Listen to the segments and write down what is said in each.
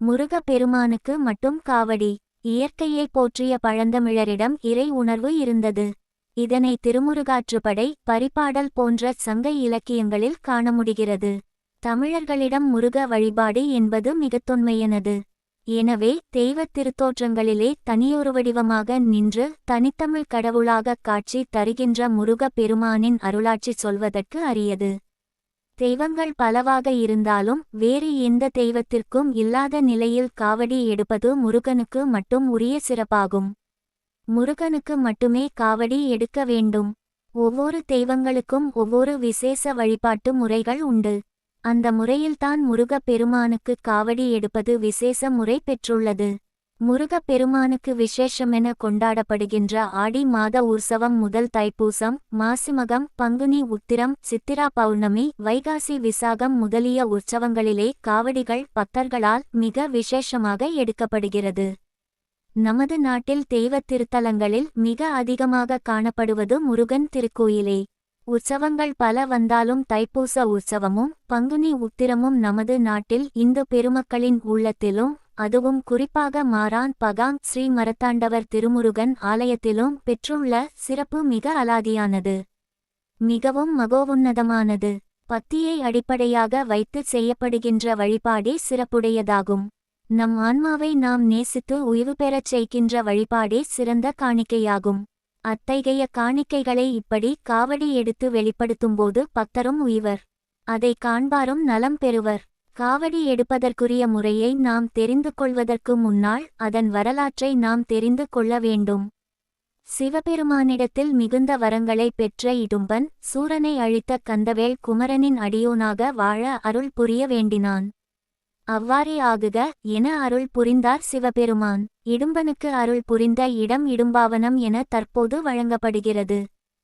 முருக பெருமானுக்கு மட்டும் காவடி. இயற்கையை போற்றிய பழந்தமிழரிடம் இறை உணர்வு இருந்தது. இதனை திருமுருகாற்றுப்படை, பரிபாடல் போன்ற சங்க இலக்கியங்களில் காண முடிகிறது. தமிழர்களிடம் முருக வழிபாடு என்பது மிகத்தொன்மையானது. எனவே தெய்வத் திருத்தோற்றங்களிலே தனியொரு வடிவமாக நின்று தனித்தமிழ் கடவுளாக காட்சி தருகின்ற முருக பெருமானின் அருளாட்சி சொல்வதற்கு அரியது. தெய்வங்கள் பலவாக இருந்தாலும் வேறு எந்த தெய்வத்திற்கும் இல்லாத நிலையில் காவடி எடுப்பது முருகனுக்கு மட்டும் உரிய சிறப்பாகும். முருகனுக்கு மட்டுமே காவடி எடுக்க வேண்டும். ஒவ்வொரு தெய்வங்களுக்கும் ஒவ்வொரு விசேஷ வழிபாட்டு முறைகள் உண்டு. அந்த முறையில்தான் முருக பெருமானுக்கு காவடி எடுப்பது விசேஷ முறை பெற்றுள்ளது. முருக பெருமானுக்கு விசேஷமென கொண்டாடப்படுகின்ற ஆடி மாத உற்சவம் முதல் தைப்பூசம், மாசிமகம், பங்குனி உத்திரம், சித்திரா பௌர்ணமி, வைகாசி விசாகம் முதலிய உற்சவங்களிலே காவடிகள் பக்தர்களால் மிக விசேஷமாக எடுக்கப்படுகிறது. நமது நாட்டில் தெய்வத் திருத்தலங்களில் மிக அதிகமாக காணப்படுவது முருகன் திருக்கோயிலே. உற்சவங்கள் பல வந்தாலும் தைப்பூச உற்சவமும் பங்குனி உத்திரமும் நமது நாட்டில் இந்து பெருமக்களின் உள்ளத்திலும், அதுவும் குறிப்பாக மாரான் பகாங் ஸ்ரீ மரத்தாண்டவர் திருமுருகன் ஆலயத்திலும் பெற்றுள்ள சிறப்பு மிக அலாதியானது. மிகவும் மகோவுன்னதமானது. பக்தியை அடிப்படையாக வைத்து செய்யப்படுகின்ற வழிபாடே சிறப்புடையதாகும். நம் ஆன்மாவை நாம் நேசித்து உய்வு பெறச் செய்கின்ற வழிபாடே சிறந்த காணிக்கையாகும். அத்தகைய காணிக்கைகளை இப்படி காவடி எடுத்து வெளிப்படுத்தும்போது பக்தரும் உய்வர். அதை காண்பாரும் நலம் பெறுவர். காவடி எடுப்பதற்குரிய முறையை நாம் தெரிந்து கொள்வதற்கு முன்னால் அதன் வரலாற்றை நாம் தெரிந்து கொள்ள வேண்டும். சிவபெருமானிடத்தில் மிகுந்த வரங்களை பெற்ற இடும்பன் சூரனை அழித்த கந்தவேல் குமரனின் அடியோனாக வாழ அருள் புரிய வேண்டினான். அவ்வாறே ஆகுக என அருள் புரிந்தார் சிவபெருமான். இடும்பனுக்கு அருள் புரிந்த இடம் இடும்பாவனம் என தற்போது வழங்கப்படுகிறது.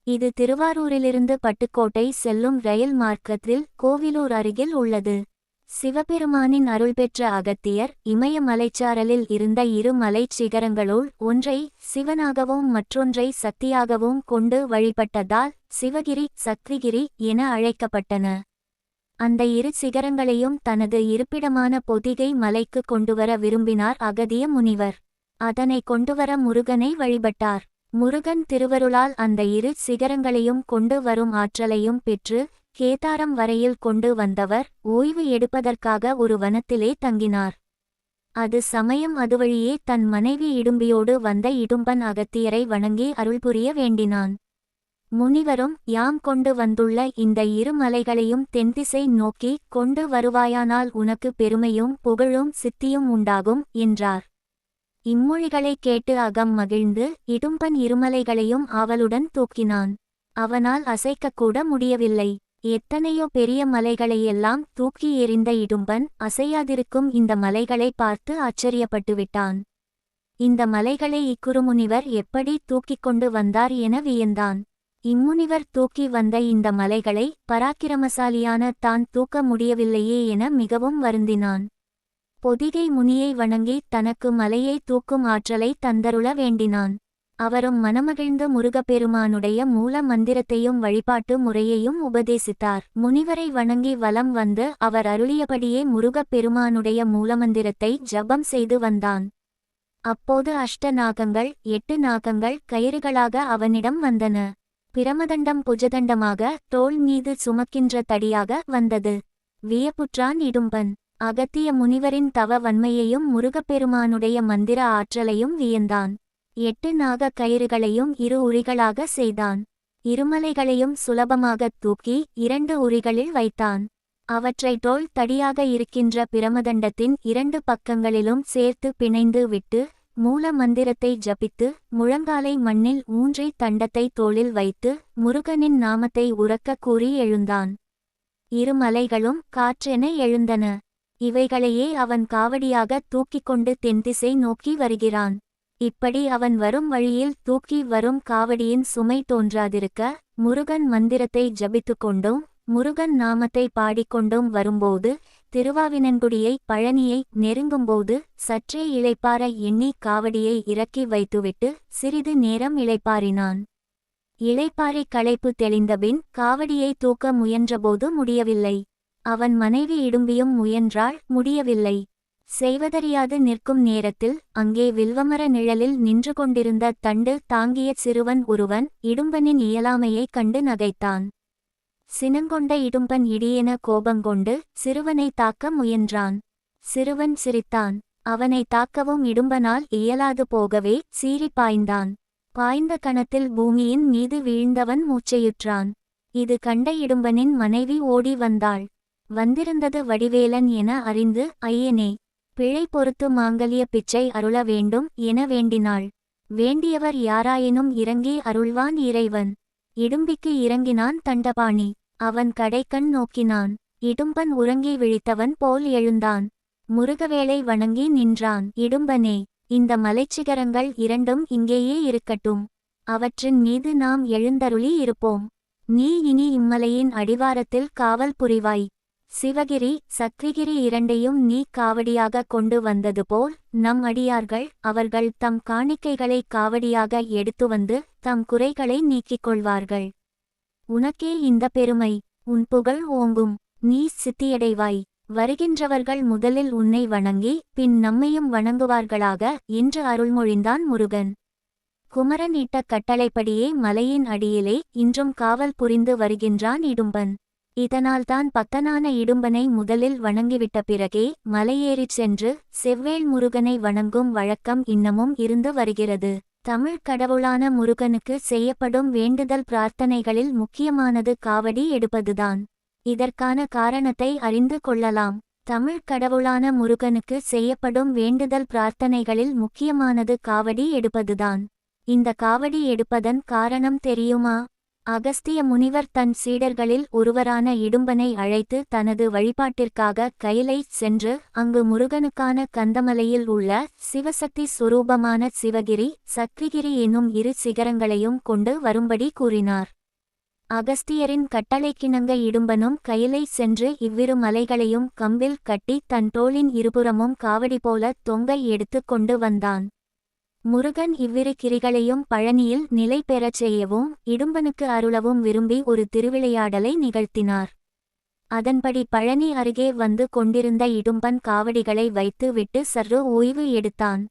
இது திருவாரூரிலிருந்து பட்டுக்கோட்டை செல்லும் ரயில் மார்க்கத்தில் கோவிலூர் அருகில் உள்ளது. சிவபெருமானின் அருள் பெற்ற அகத்தியர் இமய மலைச்சாரலில் இருந்த இரு மலைச் சிகரங்களுள் ஒன்றை சிவனாகவும் மற்றொன்றை சக்தியாகவும் கொண்டு வழிபட்டதால் சிவகிரி, சக்திகிரி என அழைக்கப்பட்டன. அந்த இரு சிகரங்களையும் தனது இருப்பிடமான பொதிகை மலைக்கு கொண்டுவர விரும்பினார் அகதிய முனிவர். அதனை கொண்டுவர முருகனை வழிபட்டார். முருகன் திருவருளால் அந்த இரு சிகரங்களையும் கொண்டு வரும் ஆற்றலையும் பெற்று கேதாரம் வரையில் கொண்டு வந்தவர் ஓய்வு எடுப்பதற்காக ஒரு வனத்திலே தங்கினார். அது சமயம் அதுவழியே தன் மனைவி இடும்பியோடு வந்த இடும்பன் அகத்தியரை வணங்கி அருள்புரிய வேண்டினான். முனிவரும் யாம் கொண்டு வந்துள்ள இந்த இரு மலைகளையும் தென்திசை நோக்கி கொண்டு வருவாயானால் உனக்கு பெருமையும் புகழும் சித்தியும் உண்டாகும் என்றார். இம்மொழிகளைக் கேட்டு அகம் மகிழ்ந்து இடும்பன் இருமலைகளையும் ஆவலுடன் தூக்கினான். அவனால் அசைக்கக்கூட முடியவில்லை. எத்தனையோ பெரிய மலைகளையெல்லாம் தூக்கி எறிந்த இடும்பன் அசையாதிருக்கும் இந்த மலைகளை பார்த்து ஆச்சரியப்பட்டுவிட்டான். இந்த மலைகளை இக்குறுமுனிவர் எப்படி தூக்கிக் கொண்டு வந்தார் என வியந்தான். இம்முனிவர் தூக்கி வந்த இந்த மலைகளை பராக்கிரமசாலியான தான் தூக்க முடியவில்லையே என மிகவும் வருந்தினான். பொதிகை முனியை வணங்கி தனக்கு மலையை தூக்கும் ஆற்றலை தந்தருள வேண்டினான். அவரும் மனமகிழ்ந்து முருகப்பெருமானுடைய மூல மந்திரத்தையும் வழிபாட்டு முறையையும் உபதேசித்தார். முனிவரை வணங்கி வலம் வந்து அவர் அருளியபடியே முருகப்பெருமானுடைய மூலமந்திரத்தை ஜபம் செய்து வந்தான். அப்போது அஷ்ட நாகங்கள் 8 நாகங்கள் கயிறுகளாக அவனிடம் வந்தன. பிரமதண்டம் புஜதண்டமாக தோள் மீது சுமக்கின்ற தடியாக வந்தது. வியப்புற்றான் இடும்பன். அகத்திய முனிவரின் தவ வன்மையையும் முருகப்பெருமானுடைய மந்திர ஆற்றலையும் வியந்தான். 8 நாக கயிறுகளையும் 2 உரிகளாக செய்தான். இருமலைகளையும் சுலபமாகத் தூக்கி 2 உரிகளில் வைத்தான். அவற்றை தோள் தடியாக இருக்கின்ற பிரமதண்டத்தின் 2 பக்கங்களிலும் சேர்த்து பிணைந்து விட்டு மூல மந்திரத்தை ஜபித்து முழங்காலை மண்ணில் ஊன்றி தண்டத்தை தோளில் வைத்து முருகனின் நாமத்தை உரக்க கூறி எழுந்தான். இருமலைகளும் காற்றென எழுந்தன. இவைகளையே அவன் காவடியாக தூக்கிக் கொண்டு தென்திசை நோக்கி வருகிறான். இப்படி அவன் வரும் வழியில் தூக்கி வரும் காவடியின் சுமை தோன்றாதிருக்க முருகன் மந்திரத்தை ஜபித்து கொண்டும் முருகன் நாமத்தை பாடிக்கொண்டும் வரும்போது திருவாவினன்குடியை பழனியை நெருங்கும்போது சற்றே இளைப்பாற எண்ணி காவடியை இறக்கி வைத்துவிட்டு சிறிது நேரம் இளைப்பாறினான். இளைப்பாறை களைப்பு தெளிந்தபின் காவடியை தூக்க முயன்றபோது முடியவில்லை. அவன் மனைவி இடும்பியும் முயன்றாள், முடியவில்லை. செய்வதறியாது நிற்கும் நேரத்தில் அங்கே வில்வமர நிழலில் நின்று கொண்டிருந்த தண்டு தாங்கிய சிறுவன் ஒருவன் இடும்பனின் இயலாமையைக் கண்டு நகைத்தான். சினங்கொண்ட இடும்பன் இடியென கோபங்கொண்டு சிறுவனை தாக்க முயன்றான். சிறுவன் சிரித்தான். அவனை தாக்கவும் இடும்பனால் இயலாது போகவே சீறி பாய்ந்தான். பாய்ந்த கணத்தில் பூமியின் மீது வீழ்ந்தவன் மூச்சையுற்றான். இது கண்ட இடும்பனின் மனைவி ஓடி வந்தாள். வந்திருந்தது வடிவேலன் என அறிந்து, ஐயனே, பிழை பொறுத்து மாங்கல்ய பிச்சை அருள வேண்டும் என வேண்டினாள். வேண்டியவர் யாராயினும் இறங்கி அருள்வான் இறைவன். இடும்பிக்கு இறங்கினான் தண்டபாணி. அவன் கடைக்கண் நோக்கினான். இடும்பன் உறங்கி விழித்தவன் போல் எழுந்தான். முருகவேளை வணங்கி நின்றான். இடும்பனே, இந்த மலைச்சிகரங்கள் இரண்டும் இங்கேயே இருக்கட்டும். அவற்றின் மீது நாம் எழுந்தருளி இருப்போம். நீ இனி இம்மலையின் அடிவாரத்தில் காவல் புரிவாய். சிவகிரி சக்திகிரி இரண்டையும் நீ காவடியாக கொண்டு வந்தது போல் நம் அடியார்கள் அவர்கள் தம் காணிக்கைகளை காவடியாக எடுத்து வந்து தம் குறைகளை நீக்கிக் கொள்வார்கள். உனக்கே இந்த பெருமை. உன் புகழ் ஓங்கும். நீ சித்தியடைவாய். வருகின்றவர்கள் முதலில் உன்னை வணங்கி பின் நம்மையும் வணங்குவார்களாக என்று அருள்மொழிந்தான் முருகன். குமரன் இட்ட கட்டளைப்படியே மலையின் அடியிலே இன்றும் காவல் புரிந்து வருகின்றான் இடும்பன். இதனால்தான் பக்தனான இடும்பனை முதலில் வணங்கிவிட்ட பிறகே மலையேறிச் சென்று செவ்வேள் முருகனை வணங்கும் வழக்கம் இன்னமும் இருந்து வருகிறது. தமிழ் கடவுளான முருகனுக்கு செய்யப்படும் வேண்டுதல் பிரார்த்தனைகளில் முக்கியமானது காவடி எடுப்பதுதான். இதற்கான காரணத்தை அறிந்து கொள்ளலாம். தமிழ் கடவுளான முருகனுக்கு செய்யப்படும் வேண்டுதல் பிரார்த்தனைகளில் முக்கியமானது காவடி எடுப்பதுதான். இந்த காவடி எடுப்பதன் காரணம் தெரியுமா? அகஸ்திய முனிவர் தன் சீடர்களில் ஒருவரான இடும்பனை அழைத்து தனது வழிபாட்டிற்காக கைலை சென்று அங்கு முருகனுக்கான கந்தமலையில் உள்ள சிவசக்தி சுரூபமான சிவகிரி சக்திகிரி என்னும் இரு சிகரங்களையும் கொண்டு வரும்படி கூறினார். அகஸ்தியரின் கட்டளைக்கிணங்க இடும்பனும் கையிலை சென்று இவ்விரு மலைகளையும் கம்பில் கட்டி தன் தோளின் இருபுறமும் காவடி போல தொங்க எடுத்து கொண்டு வந்தான். முருகன் இவ்விரு கிரிகளையும் பழனியில் நிலை பெறச் செய்யவும் இடும்பனுக்கு அருளவும் விரும்பி ஒரு திருவிளையாடலை நிகழ்த்தினார். அதன்படி பழனி அருகே வந்து கொண்டிருந்த இடும்பன் காவடிகளை வைத்து விட்டு சற்று ஓய்வு எடுத்தான்.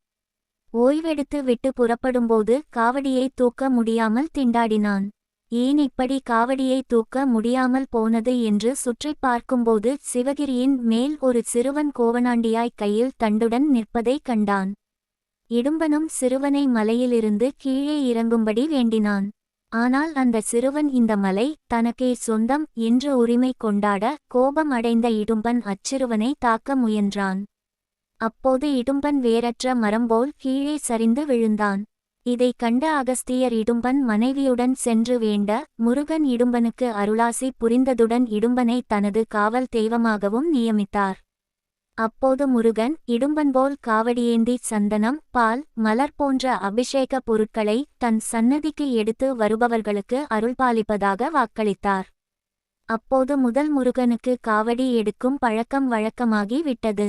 ஓய்வெடுத்து விட்டு புறப்படும்போது காவடியை தூக்க முடியாமல் திண்டாடினான். ஏன் இப்படி காவடியை தூக்க முடியாமல் போனது என்று சுற்றி பார்க்கும்போது சிவகிரியின் மேல் ஒரு சிறுவன் கோவனாண்டியாய் கையில் தண்டுடன் நிற்பதைக் கண்டான். இடும்பனும் சிறுவனை மலையிலிருந்து கீழே இறங்கும்படி வேண்டினான். ஆனால் அந்த சிறுவன் இந்த மலை தனக்கே சொந்தம் என்று உரிமை கொண்டாட கோபம் அடைந்த இடும்பன் அச்சிறுவனை தாக்க முயன்றான். அப்போது இடும்பன் வேரற்ற மரம்போல் கீழே சரிந்து விழுந்தான். இதை கண்ட அகஸ்தியர் இடும்பன் மனைவியுடன் சென்று வேண்ட முருகன் இடும்பனுக்கு அருளாசி புரிந்ததுடன் இடும்பனை தனது காவல் தெய்வமாகவும் நியமித்தார். அப்போது முருகன் இடும்பன்போல் காவடியேந்தி சந்தனம் பால் மலர் போன்ற அபிஷேக பொருட்களை தன் சன்னதிக்கு எடுத்து வருபவர்களுக்கு அருள்பாலிப்பதாக வாக்களித்தார். அப்போது முதல் முருகனுக்கு காவடி எடுக்கும் பழக்கம் வழக்கமாகி விட்டது.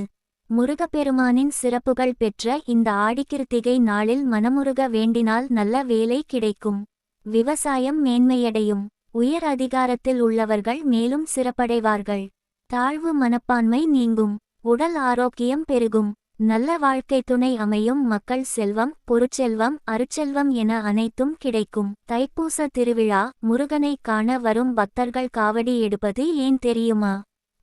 முருகப்பெருமானின் சிறப்புகள் பெற்ற இந்த ஆடிக்கிருத்திகை நாளில் மனமுருக வேண்டினால் நல்ல வேலை கிடைக்கும். விவசாயம் மேன்மையடையும். உயர் அதிகாரத்தில் உள்ளவர்கள் மேலும் சிறப்படைவார்கள். தாழ்வு மனப்பான்மை நீங்கும். உடல் ஆரோக்கியம் பெருகும். நல்ல வாழ்க்கை துணை அமையும். மக்கள் செல்வம் பொருட்செல்வம் அருட்செல்வம் என அனைத்தும் கிடைக்கும். தைப்பூச திருவிழா. முருகனை காண வரும் பக்தர்கள் காவடி எடுப்பது ஏன் தெரியுமா?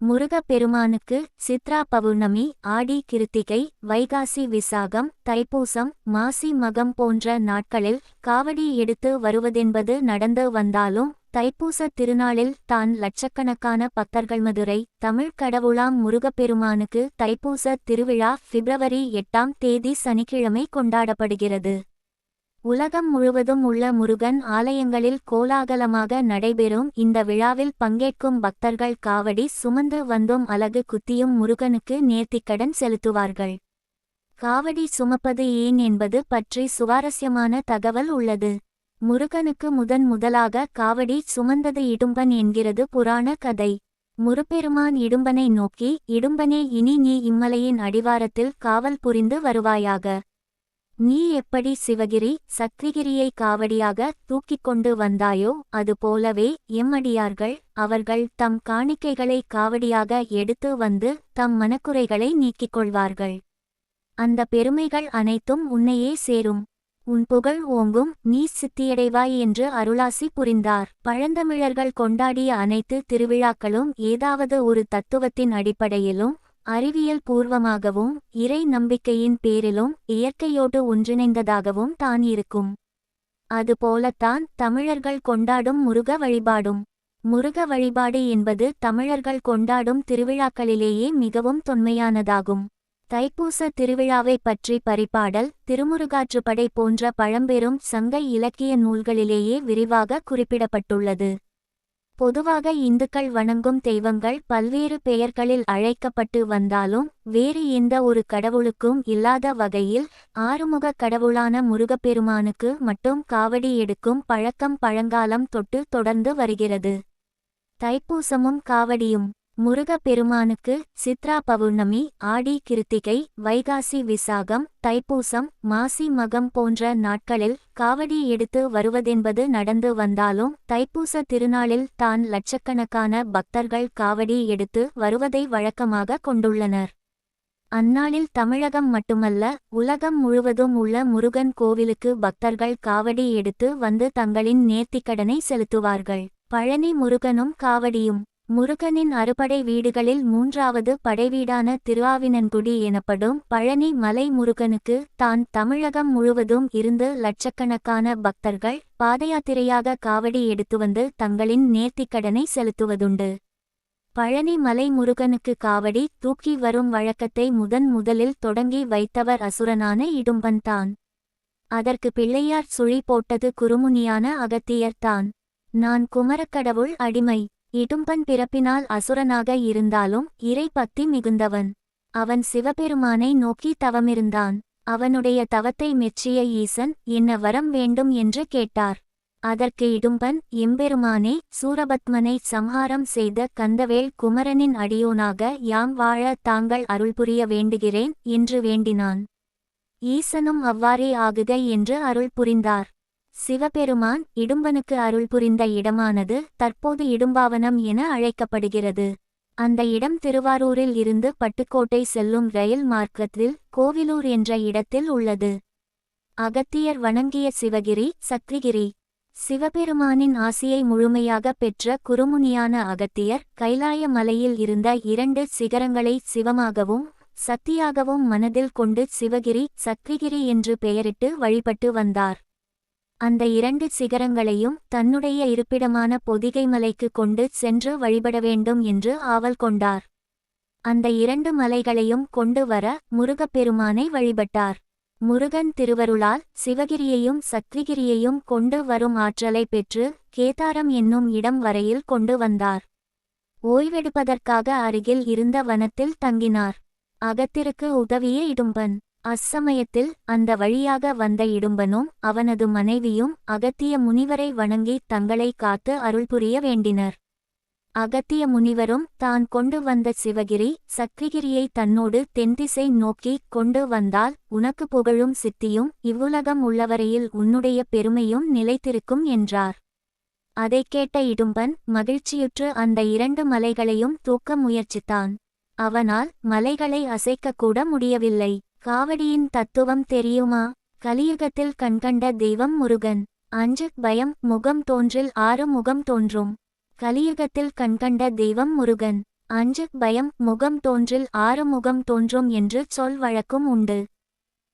முருகப்பெருமானுக்கு சித்ரா பௌர்ணமி ஆடி கிருத்திகை வைகாசி விசாகம் தைப்பூசம் மாசி மகம் போன்ற நாட்களில் காவடி எடுத்து வருவதென்பது நடந்து வந்தாலும் தைப்பூச திருநாளில் தான் லட்சக்கணக்கான பக்தர்கள் மதுரை தமிழ் கடவுளாம் முருகப்பெருமானுக்கு தைப்பூச திருவிழா பிப்ரவரி 8ஆம் தேதி சனிக்கிழமை கொண்டாடப்படுகிறது. உலகம் முழுவதும் உள்ள முருகன் ஆலயங்களில் கோலாகலமாக நடைபெறும் இந்த விழாவில் பங்கேற்கும் பக்தர்கள் காவடி சுமந்து வந்தும் அலகு குத்தியும் முருகனுக்கு நேர்த்திக்கடன் செலுத்துவார்கள். காவடி சுமப்பது ஏன் என்பது பற்றி சுவாரஸ்யமான தகவல் உள்ளது. முருகனுக்கு முதலாக காவடி சுமந்தது இடும்பன் என்கிறது புராண கதை. முருபெருமான் இடும்பனை நோக்கி, இடும்பனே, இனி நீ இம்மலையின் அடிவாரத்தில் காவல் புரிந்து வருவாயாக. நீ எப்படி சிவகிரி சக்திகிரியை காவடியாக தூக்கிக் கொண்டு வந்தாயோ அதுபோலவே எம்மடியார்கள் அவர்கள் தம் காணிக்கைகளை காவடியாக எடுத்து வந்து தம் மனக்குறைகளை நீக்கிக் கொள்வார்கள். அந்த பெருமைகள் அனைத்தும் உன்னையே சேரும். உன் புகழ் ஓங்கும், நீ சித்தியடைவாய் என்று அருளாசி புரிந்தார். பழந்தமிழர்கள் கொண்டாடிய அனைத்து திருவிழாக்களும் ஏதாவது ஒரு தத்துவத்தின் அடிப்படையிலும் அறிவியல் பூர்வமாகவும் இறை நம்பிக்கையின் பேரிலும் இயற்கையோடு ஒன்றிணைந்ததாகவும் தான் இருக்கும். அதுபோலத்தான் தமிழர்கள் கொண்டாடும் முருக வழிபாடும். முருக வழிபாடு என்பது தமிழர்கள் கொண்டாடும் திருவிழாக்களிலேயே மிகவும் தொன்மையானதாகும். தைப்பூச திருவிழாவை பற்றி பரிபாடல், திருமுருகாற்றுப்படை போன்ற பழம்பெரும் சங்க இலக்கிய நூல்களிலேயே விரிவாக குறிப்பிடப்பட்டுள்ளது. பொதுவாக இந்துக்கள் வணங்கும் தெய்வங்கள் பல்வேறு பெயர்களில் அழைக்கப்பட்டு வந்தாலும் வேறு எந்த ஒரு கடவுளுக்கும் இல்லாத வகையில் ஆறுமுக கடவுளான முருகப்பெருமானுக்கு மட்டும் காவடி எடுக்கும் பழக்கம் பழங்காலம் தொட்டு தொடர்ந்து வருகிறது. தைப்பூசமும் காவடியும். முருகப்பெருமானுக்கு சித்ரா பௌர்ணமி, ஆடி கிருத்திகை, வைகாசி விசாகம், தைப்பூசம், மாசி மகம் போன்ற நாட்களில் காவடி எடுத்து வருவதென்பது நடந்து வந்தாலும் தைப்பூச திருநாளில் தான் லட்சக்கணக்கான பக்தர்கள் காவடி எடுத்து வருவதை வழக்கமாக கொண்டுள்ளனர். அந்நாளில் தமிழகம் மட்டுமல்ல உலகம் முழுவதும் உள்ள முருகன் கோவிலுக்கு பக்தர்கள் காவடி எடுத்து வந்து தங்களின் நேர்த்திக்கடனை செலுத்துவார்கள். பழனி முருகனும் காவடியும். முருகனின் அறுபடை வீடுகளில் மூன்றாவது படைவீடான திருஆவினன்குடி எனப்படும் பழனி மலை முருகனுக்கு தான் தமிழகம் முழுவதும் இருந்து லட்சக்கணக்கான பக்தர்கள் பாதயாத்திரையாக காவடி எடுத்து வந்து தங்களின் நேர்த்திக்கடனை செலுத்துவதுண்டு. பழனி மலை முருகனுக்கு காவடி தூக்கி வரும் வழக்கத்தை முதலில் தொடங்கி வைத்தவர் அசுரனான இடும்பன் தான். அதற்கு பிள்ளையார் சுழி போட்டது குறுமுனியான அகத்தியர்தான். நான் குமரக்கடவுள் அடிமை. இடும்பன் பிறப்பினால் அசுரனாக இருந்தாலும் இறை பக்தி மிகுந்தவன். அவன் சிவபெருமானை நோக்கி தவமிருந்தான். அவனுடைய தவத்தை மெச்சிய ஈசன் என்ன வரம் வேண்டும் என்று கேட்டார். அதற்கு இடும்பன், எம்பெருமானே, சூரபத்மனை சம்ஹாரம் செய்த கந்தவேல் குமரனின் அடியோனாக யாம் வாழ தாங்கள் அருள்புரிய வேண்டுகிறேன் என்று வேண்டினான். ஈசனும் அவ்வாறே ஆகுக என்று அருள் புரிந்தார். சிவபெருமான் இடும்பனுக்கு அருள் புரிந்த இடமானது தற்போது இடும்பாவனம் என அழைக்கப்படுகிறது. அந்த இடம் திருவாரூரில் இருந்து பட்டுக்கோட்டை செல்லும் ரயில் மார்க்கத்தில் கோவிலூர் என்ற இடத்தில் உள்ளது. அகத்தியர் வணங்கிய சிவகிரி சக்திகிரி. சிவபெருமானின் ஆசியை முழுமையாக பெற்ற குறுமுனியான அகத்தியர் கைலாய மலையில் இருந்த 2 சிகரங்களை சிவமாகவும் சக்தியாகவும் மனதில் கொண்டு சிவகிரி சக்திகிரி என்று பெயரிட்டு வழிபட்டு வந்தார். அந்த 2 சிகரங்களையும் தன்னுடைய இருப்பிடமான பொதிகைமலைக்கு கொண்டு சென்று வழிபட வேண்டும் என்று ஆவல் கொண்டார். அந்த 2 மலைகளையும் கொண்டு வர முருகப்பெருமானை வழிபட்டார். முருகன் திருவருளால் சிவகிரியையும் சக்திகிரியையும் கொண்டு வரும் ஆற்றலை பெற்று கேதாரம் என்னும் இடம் வரையில் கொண்டு வந்தார். ஓய்வெடுப்பதற்காக அருகில் இருந்த வனத்தில் தங்கினார். அகத்திற்கு உதவிய இடும்பன். அச்சமயத்தில் அந்த வழியாக வந்த இடும்பனும் அவனது மனைவியும் அகத்திய முனிவரை வணங்கி தங்களை காத்து அருள்புரிய வேண்டினர். அகத்திய முனிவரும் தான் கொண்டு வந்த சிவகிரி சக்திகிரியை தன்னோடு தென்திசை நோக்கி கொண்டு வந்தால் உனக்கு புகழும் சித்தியும் இவ்வுலகம் உள்ளவரையில் உன்னுடைய பெருமையும் நிலைத்திருக்கும் என்றார். அதைக் கேட்ட இடும்பன் மகிழ்ச்சியுற்று அந்த 2 மலைகளையும் தூக்க முயற்சித்தான். அவனால் மலைகளை அசைக்கக்கூட முடியவில்லை. காவடியின் தத்துவம் தெரியுமா? கலியுகத்தில் கண்கண்ட தெய்வம் முருகன். 5 பயம் முகம் தோன்றில் 6 முகம் தோன்றும். கலியுகத்தில் கண்கண்ட தெய்வம் முருகன். 5 பயம் முகம் தோன்றில் 6 முகம் தோன்றும் என்று சொல் வழக்கும் உண்டு.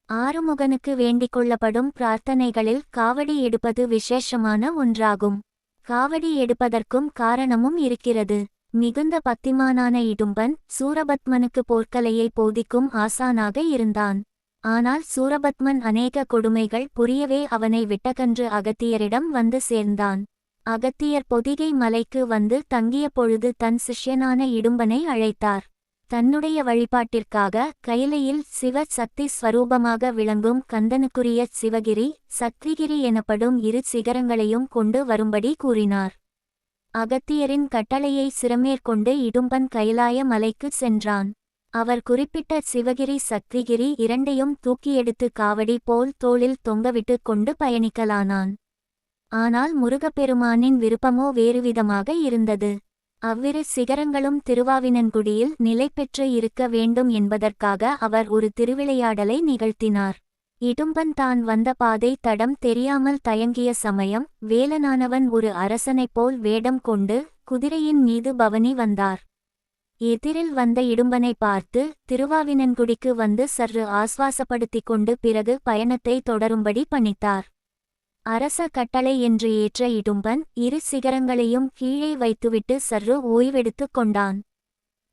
ஆறுமுகனுக்கு வேண்டிக் கொள்ளப்படும் பிரார்த்தனைகளில் காவடி எடுப்பது விசேஷமான ஒன்றாகும். காவடி எடுப்பதற்கும் காரணமும் இருக்கிறது. மிகுந்த பக்திமானான இடும்பன் சூரபத்மனுக்கு போர்க்கலையை போதிக்கும் ஆசானாக இருந்தான். ஆனால் சூரபத்மன் அநேக கொடுமைகள் புரியவே அவனை விட்டகன்று அகத்தியரிடம் வந்து சேர்ந்தான். அகத்தியர் பொதிகை மலைக்கு வந்து தங்கிய பொழுது தன் சிஷ்யனான இடும்பனை அழைத்தார். தன்னுடைய வழிபாட்டிற்காக கைலையில் சிவ சக்தி ஸ்வரூபமாக விளங்கும் கந்தனுக்குரிய சிவகிரி சக்திகிரி எனப்படும் 2 சிகரங்களையும் கொண்டு வரும்படி கூறினார். அகத்தியரின் கட்டளையை சிரமேற்கொண்டு இடும்பன் கைலாய மலைக்கு சென்றான். அவர் குறிப்பிட்ட சிவகிரி சக்திகிரி இரண்டையும் தூக்கியெடுத்து காவடி போல் தோளில் தொங்கவிட்டு கொண்டு பயணிக்கலானான். ஆனால் முருகப்பெருமானின் விருப்பமோ வேறுவிதமாக இருந்தது. அவ்விரு சிகரங்களும் திருவாவினன்குடியில் நிலை பெற்று இருக்க வேண்டும் என்பதற்காக அவர் ஒரு திருவிளையாடலை நிகழ்த்தினார். இடும்பன் தான் வந்த பாதை தடம் தெரியாமல் தயங்கிய சமயம் வேலனானவன் ஒரு அரசனைப் போல் வேடம் கொண்டு குதிரையின் மீது பவனி வந்தார். எதிரில் வந்த இடும்பனை பார்த்து திருவாவினன்குடிக்கு வந்து சற்று ஆஸ்வாசப்படுத்திக் கொண்டு பிறகு பயணத்தை தொடரும்படி பணித்தார். அரச கட்டளை என்று ஏற்ற இடும்பன் இரு சிகரங்களையும் கீழே வைத்துவிட்டு சற்று ஓய்வெடுத்துக் கொண்டான்.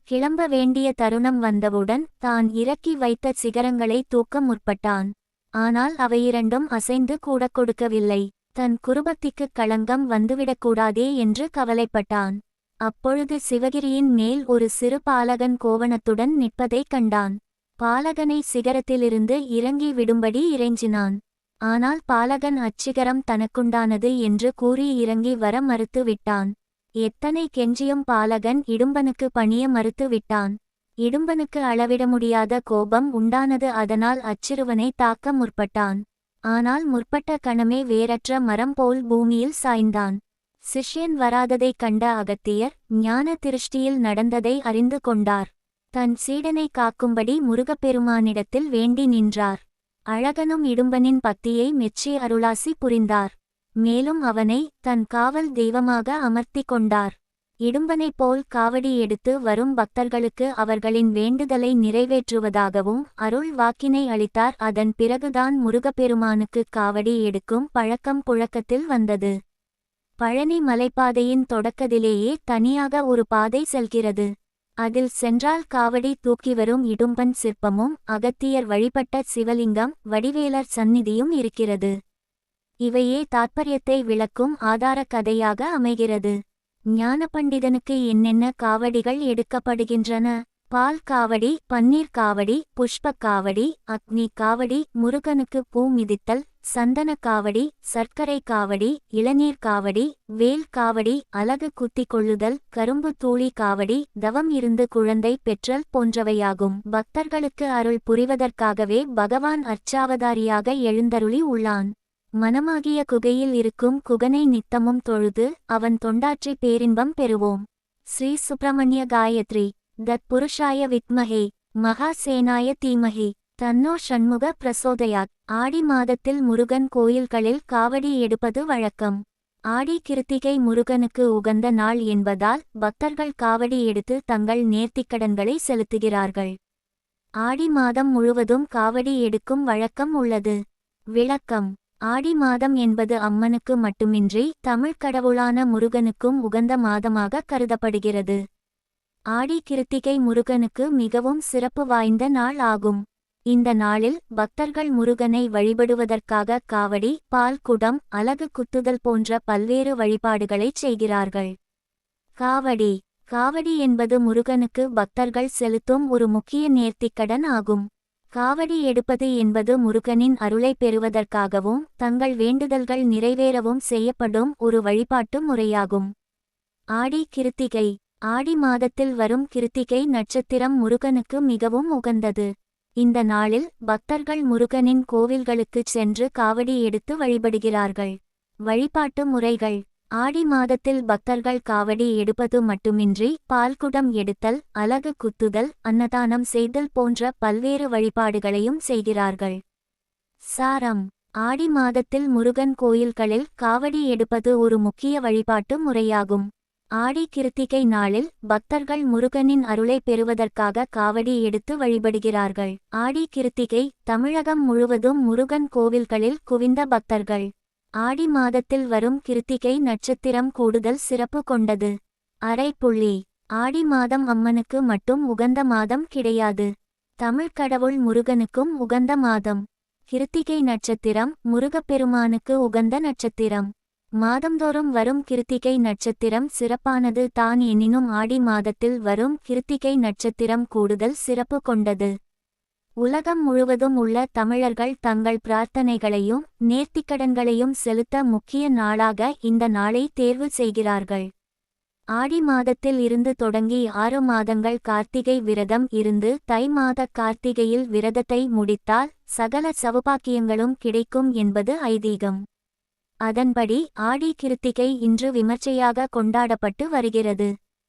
கிளம்ப வேண்டிய தருணம் வந்தவுடன் தான் இறக்கி வைத்த சிகரங்களை தூக்க முற்பட்டான். ஆனால் அவையிரண்டும் அசைந்து கூட கொடுக்கவில்லை. தன் குருபக்திக்குக் களங்கம் வந்துவிடக்கூடாதே என்று கவலைப்பட்டான். அப்பொழுது சிவகிரியின் மேல் ஒரு சிறு பாலகன் கோவணத்துடன் நிற்பதைக் கண்டான். பாலகனை சிகரத்திலிருந்து இறங்கி விடும்படி இறைஞ்சினான். ஆனால் பாலகன் அச்சிகரம் தனக்குண்டானது என்று கூறி இறங்கி வர மறுத்து விட்டான். எத்தனை கெஞ்சியும் பாலகன் இடும்பனுக்கு பணிய மறுத்து விட்டான். இடும்பனுக்கு அளவிட முடியாத கோபம் உண்டானது. அதனால் அச்சிறுவனை தாக்க முற்பட்டான். ஆனால் முற்பட்ட கணமே வேறற்ற மரம் போல் பூமியில் சாய்ந்தான். சிஷ்யன் வராததைக் கண்ட அகத்தியர் ஞான திருஷ்டியில் நடந்ததை அறிந்து கொண்டார். தன் சீடனை காக்கும்படி முருகப்பெருமானிடத்தில் வேண்டி நின்றார். அழகனும் இடும்பனின் பக்தியை மெச்சி அருளாசி புரிந்தார். மேலும் அவனை தன் காவல் தெய்வமாக அமர்த்தி கொண்டார். இடும்பனைப் போல் காவடி எடுத்து வரும் பக்தர்களுக்கு அவர்களின் வேண்டுதலை நிறைவேற்றுவதாகவும் அருள் வாக்கினை அளித்தார். அதன் பிறகுதான் முருகப்பெருமானுக்கு காவடி எடுக்கும் பழக்கம் புழக்கத்தில் வந்தது. பழனி மலைப்பாதையின் தொடக்கத்திலேயே தனியாக ஒரு பாதை செல்கிறது. அதில் சென்றால் காவடி தூக்கி வரும் இடும்பன் சிற்பமும் அகத்தியர் வழிபட்ட சிவலிங்கம் வடிவேலர் சந்நிதியும் இருக்கிறது. இவையே தாத்பரியத்தை விளக்கும் ஆதார கதையாக அமைகிறது. ஞானபண்டிதனுக்கு என்னென்ன காவடிகள் எடுக்கப்படுகின்றன? பால் காவடி, பன்னீர் காவடி, புஷ்ப காவடி, அக்னி காவடி, முருகனுக்கு பூ மிதித்தல், சந்தன காவடி, சர்க்கரை காவடி, இளநீர் காவடி, வேல் காவடி, அலகு குத்தி கொள்ளுதல், கரும்பு தூளி காவடி, தவம் இருந்து குழந்தை பெற்றல் போன்றவையாகும். பக்தர்களுக்கு அருள் புரிவதற்காகவே பகவான் அர்ச்சாவதாரியாக எழுந்தருளி உள்ளான். மனமாகிய குகையில் இருக்கும் குகனை நித்தமும் தொழுது அவன் தொண்டாற்றி பேரின்பம் பெறுவோம். ஸ்ரீ சுப்பிரமணிய காயத்ரி. தத் புருஷாய வித்மஹே மகாசேனாய தீமஹி தன்னோ ஷண்முக பிரசோதயாத். ஆடி மாதத்தில் முருகன் கோயில்களில் காவடி எடுப்பது வழக்கம். ஆடி கிருத்திகை முருகனுக்கு உகந்த நாள் என்பதால் பக்தர்கள் காவடி எடுத்து தங்கள் நேர்த்திக்கடன்களை செலுத்துகிறார்கள். ஆடி மாதம் முழுவதும் காவடி எடுக்கும் வழக்கம் உள்ளது. விளக்கம். ஆடி மாதம் என்பது அம்மனுக்கு மட்டுமின்றி தமிழ் கடவுளான முருகனுக்கும் உகந்த மாதமாக கருதப்படுகிறது. ஆடி கிருத்திகை முருகனுக்கு மிகவும் சிறப்பு வாய்ந்த நாள் ஆகும். இந்த நாளில் பக்தர்கள் முருகனை வழிபடுவதற்காக காவடி, பால் குடம், அலகு குத்துதல் போன்ற பல்வேறு வழிபாடுகளைச் செய்கிறார்கள். காவடி. காவடி என்பது முருகனுக்கு பக்தர்கள் செலுத்தும் ஒரு முக்கிய நேர்த்திக்கடன் ஆகும். காவடி எடுப்பது என்பது முருகனின் அருளை பெறுவதற்காகவும் தங்கள் வேண்டுதல்கள் நிறைவேறவும் செய்யப்படும் ஒரு வழிபாட்டு முறையாகும். ஆடி கிருத்திகை. ஆடி மாதத்தில் வரும் கிருத்திகை நட்சத்திரம் முருகனுக்கு மிகவும் உகந்தது. இந்த நாளில் பக்தர்கள் முருகனின் கோவில்களுக்குச் சென்று காவடி எடுத்து வழிபடுகிறார்கள். வழிபாட்டு முறைகள். ஆடி மாதத்தில் பக்தர்கள் காவடி எடுப்பது மட்டுமின்றி பால்குடம் எடுத்தல், அலகு குத்துதல், அன்னதானம் செய்தல் போன்ற பல்வேறு வழிபாடுகளையும் செய்கிறார்கள். சாரம். ஆடி மாதத்தில் முருகன் கோயில்களில் காவடி எடுப்பது ஒரு முக்கிய வழிபாட்டு முறையாகும். ஆடி கிருத்திகை நாளில் பக்தர்கள் முருகனின் அருளை பெறுவதற்காக காவடி எடுத்து வழிபடுகிறார்கள். ஆடி கிருத்திகை தமிழகம் முழுவதும் முருகன் கோவில்களில் குவிந்த பக்தர்கள். ஆடி மாதத்தில் வரும் கிருத்திகை நட்சத்திரம் கூடுதல் சிறப்பு கொண்டது. அரைப்புள்ளி. ஆடி மாதம் அம்மனுக்கு மட்டும் உகந்த மாதம் கிடையாது. தமிழ் கடவுள் முருகனுக்கும் உகந்த மாதம். கிருத்திகை நட்சத்திரம் முருகப்பெருமானுக்கு உகந்த நட்சத்திரம். மாதந்தோறும் வரும் கிருத்திகை நட்சத்திரம் சிறப்பானது தான். எனினும் ஆடி மாதத்தில் வரும் கிருத்திகை நட்சத்திரம் கூடுதல் சிறப்பு கொண்டது. உலகம் முழுவதும் உள்ள தமிழர்கள் தங்கள் பிரார்த்தனைகளையும் நேர்த்திக்கடன்களையும் செலுத்த முக்கிய நாளாக இந்த நாளை தேர்வு செய்கிறார்கள். ஆடி மாதத்தில் இருந்து தொடங்கி 6 மாதங்கள் கார்த்திகை விரதம் இருந்து தை மாத கார்த்திகையில் விரதத்தை முடித்தால் சகல சௌபாக்கியங்களும் கிடைக்கும் என்பது ஐதீகம். அதன்படி ஆடி கிருத்திகை இன்று விமர்சையாக கொண்டாடப்பட்டு வருகிறது.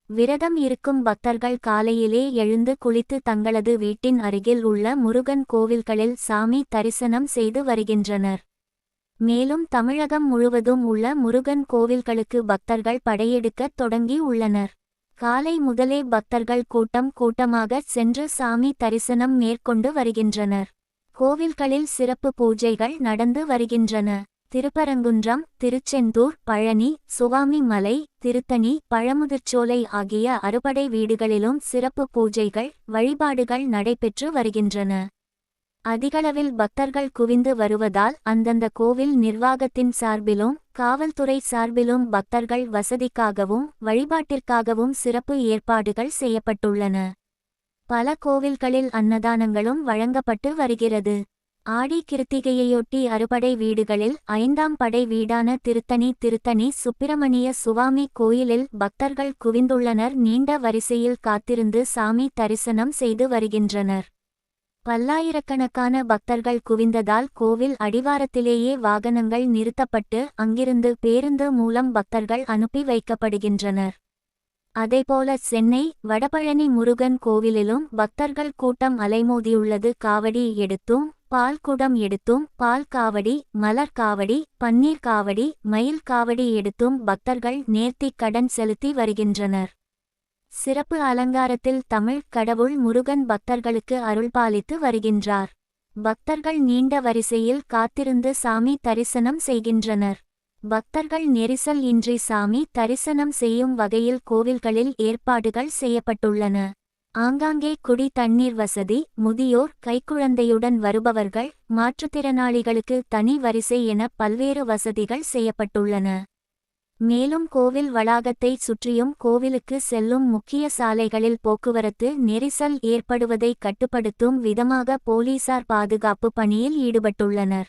விரதம் இருக்கும் பக்தர்கள் காலையிலே எழுந்து குளித்து தங்களது வீட்டின் அருகில் உள்ள முருகன் கோவில்களில் சாமி தரிசனம் செய்து வருகின்றனர். மேலும் தமிழகம் முழுவதும் உள்ள முருகன் கோவில்களுக்கு பக்தர்கள் படையெடுக்கத் தொடங்கி உள்ளனர். காலை முதலே பக்தர்கள் கூட்டம் கூட்டமாக சென்று சாமி தரிசனம் மேற்கொண்டு வருகின்றனர். கோவில்களில் சிறப்பு பூஜைகள் நடந்து வருகின்றன. திருப்பரங்குன்றம், திருச்செந்தூர், பழனி, சுவாமி மலை, திருத்தணி, பழமுதிர்ச்சோலை ஆகிய அறுபடை வீடுகளிலும் சிறப்பு பூஜைகள், வழிபாடுகள் நடைபெற்று வருகின்றன. அதிகளவில் பக்தர்கள் குவிந்து வருவதால் அந்தந்த கோவில் நிர்வாகத்தின் சார்பிலும் காவல்துறை சார்பிலும் பக்தர்கள் வசதிக்காகவும் வழிபாட்டிற்காகவும் சிறப்பு ஏற்பாடுகள் செய்யப்பட்டுள்ளன. பல கோவில்களில் அன்னதானங்களும் வழங்கப்பட்டு வருகிறது. ஆடி கிருத்திகையையொட்டி அறுபடை வீடுகளில் 5ஆம் படை வீடான திருத்தணி சுப்பிரமணிய சுவாமி கோயிலில் பக்தர்கள் குவிந்துள்ளனர். நீண்ட வரிசையில் காத்திருந்து சாமி தரிசனம் செய்து வருகின்றனர். பல்லாயிரக்கணக்கான பக்தர்கள் குவிந்ததால் கோவில் அடிவாரத்திலேயே வாகனங்கள் நிறுத்தப்பட்டு அங்கிருந்து பேருந்து மூலம் பக்தர்கள் அனுப்பி வைக்கப்படுகின்றனர். அதேபோல சென்னை வடபழனி முருகன் கோவிலிலும் பக்தர்கள் கூட்டம் அலைமோதியுள்ளது. காவடி எடுத்தும் பால் குடம் எடுத்தும் பால் காவடி, மலர் காவடி, பன்னீர் காவடி, மயில் காவடி எடுத்தும் பக்தர்கள் நேர்த்திக் கடன் செலுத்தி வருகின்றனர். சிறப்பு அலங்காரத்தில் தமிழ் கடவுள் முருகன் பக்தர்களுக்கு அருள்பாலித்து வருகின்றார். பக்தர்கள் நீண்ட வரிசையில் காத்திருந்து சாமி தரிசனம் செய்கின்றனர். பக்தர்கள் நெரிசல் இன்றி சாமி தரிசனம் செய்யும் வகையில் கோவில்களில் ஏற்பாடுகள் செய்யப்பட்டுள்ளன. ஆங்காங்கே குடி தண்ணீர் வசதி, முதியோர், கைக்குழந்தையுடன் வருபவர்கள், மாற்றுத்திறனாளிகளுக்கு தனி வரிசை என பல்வேறு வசதிகள் செய்யப்பட்டுள்ளன. மேலும் கோவில் வளாகத்தை சுற்றியும் கோவிலுக்கு செல்லும் முக்கிய சாலைகளில் போக்குவரத்து நெரிசல் ஏற்படுவதை கட்டுப்படுத்தும் விதமாக போலீசார் பாதுகாப்பு பணியில் ஈடுபட்டுள்ளனர்.